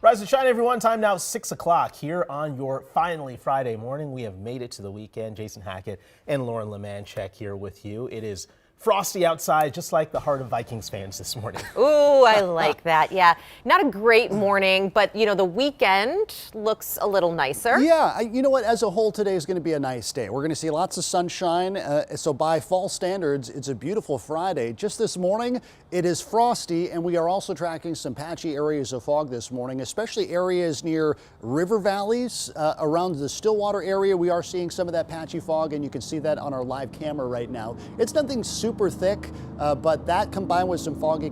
Rise and shine, everyone. Time now 6 o'clock here on your finally Friday morning. We have made it to the weekend. Jason Hackett and Lauren Lemanchek here with you. It is frosty outside, just like the heart of Vikings fans this morning. Ooh, I like that. Yeah, not a great morning, but you know, the weekend looks a little nicer. Yeah, you know what? As a whole, today is going to be a nice day. We're going to see lots of sunshine. So by fall standards, it's a beautiful Friday. Just this morning, it is frosty, and we are also tracking some patchy areas of fog this morning, especially areas near river valleys around the Stillwater area. We are seeing some of that patchy fog, and you can see that on our live camera right now. It's nothing super thick, but that combined with some foggy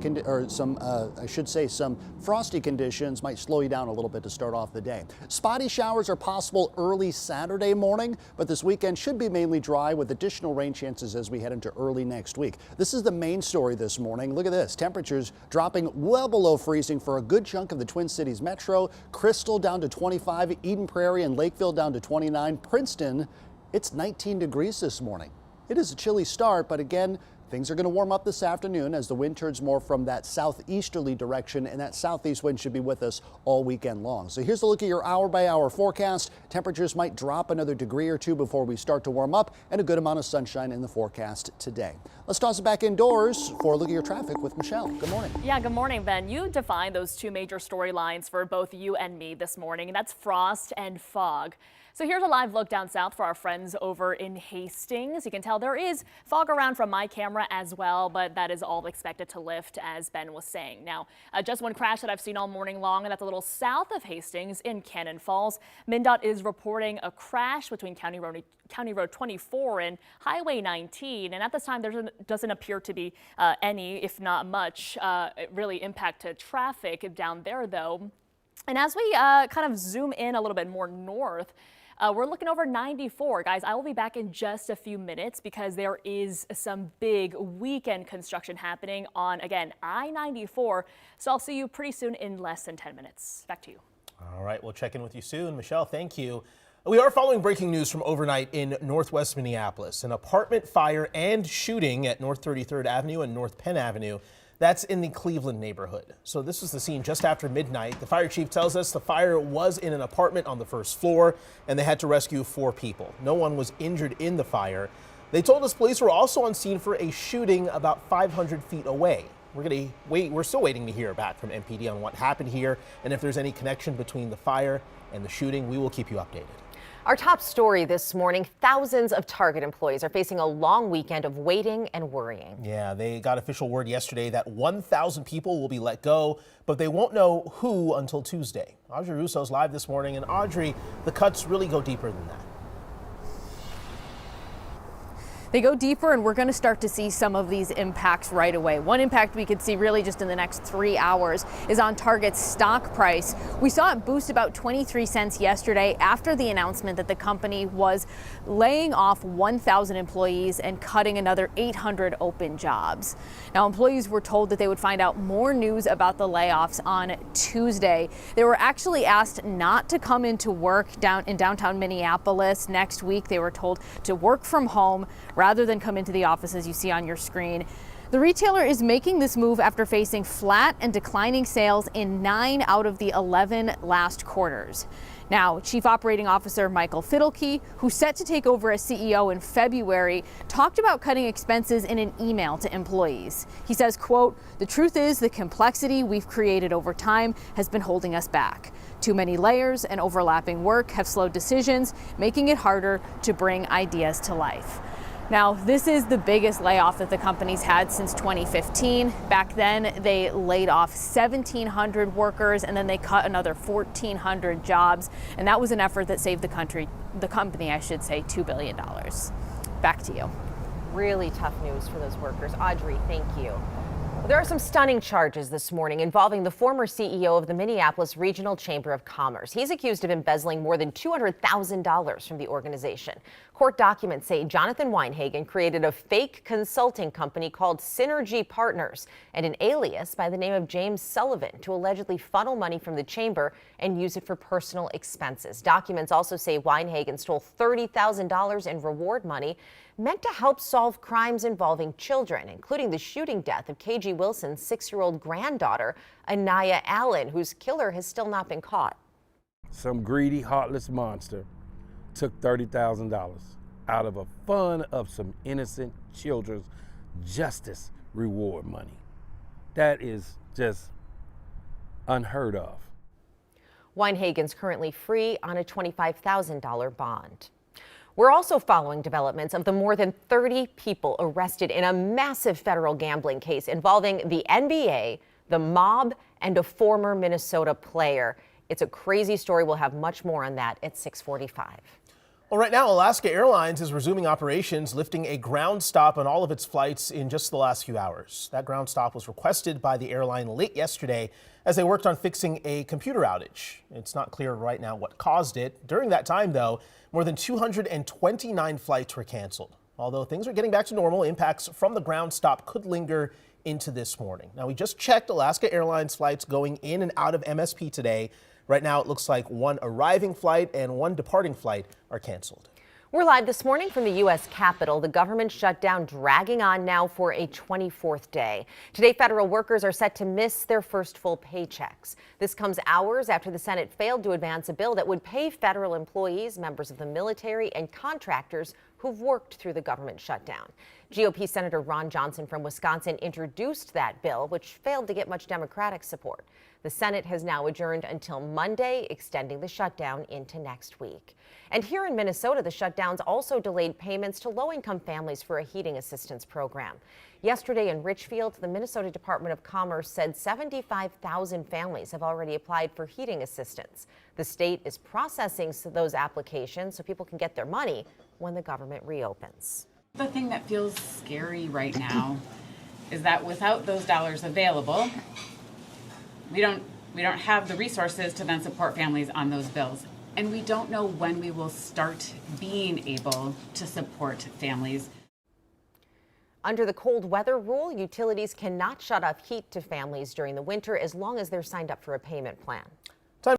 some frosty conditions might slow you down a little bit to start off the day. Spotty showers are possible early Saturday morning, but this weekend should be mainly dry with additional rain chances as we head into early next week. This is the main story this morning. Look at this. Temperatures dropping well below freezing for a good chunk of the Twin Cities metro. Crystal down to 25, Eden Prairie and Lakeville down to 29. Princeton, it's 19 degrees this morning. It is a chilly start, but again, things are going to warm up this afternoon as the wind turns more from that southeasterly direction, and that southeast wind should be with us all weekend long. So here's a look at your hour-by-hour forecast. Temperatures might drop another degree or two before we start to warm up, and a good amount of sunshine in the forecast today. Let's toss it back indoors for a look at your traffic with Michelle. Good morning. Yeah, good morning, Ben. You defined those two major storylines for both you and me this morning, and that's frost and fog. So here's a live look down south for our friends over in Hastings. You can tell there is fog around from my camera as well, but that is all expected to lift, as Ben was saying. Now, just one crash that I've seen all morning long, and that's a little south of Hastings in Cannon Falls. MnDOT is reporting a crash between County Road 24 and Highway 19, and at this time there doesn't appear to be any, if not much, really impact to traffic down there, though. And as we kind of zoom in a little bit more north, we're looking over 94. Guys, I will be back in just a few minutes because there is some big weekend construction happening on, again, I-94. So I'll see you pretty soon in less than 10 minutes. Back to you. All right, we'll check in with you soon. Michelle, thank you. We are following breaking news from overnight in northwest Minneapolis. An apartment fire and shooting at North 33rd Avenue and North Penn Avenue. That's in the Cleveland neighborhood. So this is the scene just after midnight. The fire chief tells us the fire was in an apartment on the first floor and they had to rescue 4 people. No one was injured in the fire. They told us police were also on scene for a shooting about 500 feet away. We're still waiting to hear back from MPD on what happened here and if there's any connection between the fire and the shooting. We will keep you updated. Our top story this morning, thousands of Target employees are facing a long weekend of waiting and worrying. Yeah, they got official word yesterday that 1,000 people will be let go, but they won't know who until Tuesday. Audrey Russo's live this morning, and Audrey, the cuts really go deeper than that. They go deeper, and we're going to start to see some of these impacts right away. One impact we could see really just in the next 3 hours is on Target's stock price. We saw it boost about 23 cents yesterday after the announcement that the company was laying off 1,000 employees and cutting another 800 open jobs. Now, employees were told that they would find out more news about the layoffs on Tuesday. They were actually asked not to come into work in downtown Minneapolis next week. They were told to work from home rather than come into the office, as you see on your screen. The retailer is making this move after facing flat and declining sales in 9 out of the 11 last quarters. Now, Chief Operating Officer Michael Fidelke, who's set to take over as CEO in February, talked about cutting expenses in an email to employees. He says, quote, "The truth is the complexity we've created over time has been holding us back. Too many layers and overlapping work have slowed decisions, making it harder to bring ideas to life." Now, this is the biggest layoff that the company's had since 2015. Back then, they laid off 1,700 workers, and then they cut another 1,400 jobs. And that was an effort that saved the company, $2 billion. Back to you. Really tough news for those workers. Audrey, thank you. There are some stunning charges this morning involving the former CEO of the Minneapolis Regional Chamber of Commerce. He's accused of embezzling more than $200,000 from the organization. Court documents say Jonathan Weinhagen created a fake consulting company called Synergy Partners and an alias by the name of James Sullivan to allegedly funnel money from the chamber and use it for personal expenses. Documents also say Weinhagen stole $30,000 in reward money meant to help solve crimes involving children, including the shooting death of KG Wilson's 6-year-old granddaughter, Anaya Allen, whose killer has still not been caught. Some greedy, heartless monster took $30,000 out of a fund of some innocent children's justice reward money. That is just unheard of. Winehagen's currently free on a $25,000 bond. We're also following developments of the more than 30 people arrested in a massive federal gambling case involving the NBA, the mob, and a former Minnesota player. It's a crazy story. We'll have much more on that at 6:45. Well, right now, Alaska Airlines is resuming operations, lifting a ground stop on all of its flights in just the last few hours. That ground stop was requested by the airline late yesterday as they worked on fixing a computer outage. It's not clear right now what caused it. During that time, though, more than 229 flights were canceled. Although things are getting back to normal, impacts from the ground stop could linger into this morning. Now, we just checked Alaska Airlines flights going in and out of MSP today. Right now, it looks like one arriving flight and one departing flight are canceled. We're live this morning from the U.S. Capitol. The government shutdown dragging on now for a 24th day. Today, federal workers are set to miss their first full paychecks. This comes hours after the Senate failed to advance a bill that would pay federal employees, members of the military, and contractors who've worked through the government shutdown. GOP Senator Ron Johnson from Wisconsin introduced that bill, which failed to get much Democratic support. The Senate has now adjourned until Monday, extending the shutdown into next week. And here in Minnesota, the shutdowns also delayed payments to low-income families for a heating assistance program. Yesterday in Richfield, the Minnesota Department of Commerce said 75,000 families have already applied for heating assistance. The state is processing those applications so people can get their money when the government reopens. The thing that feels scary right now is that without those dollars available, we don't have the resources to then support families on those bills. And we don't know when we will start being able to support families. Under the cold weather rule, utilities cannot shut off heat to families during the winter as long as they're signed up for a payment plan.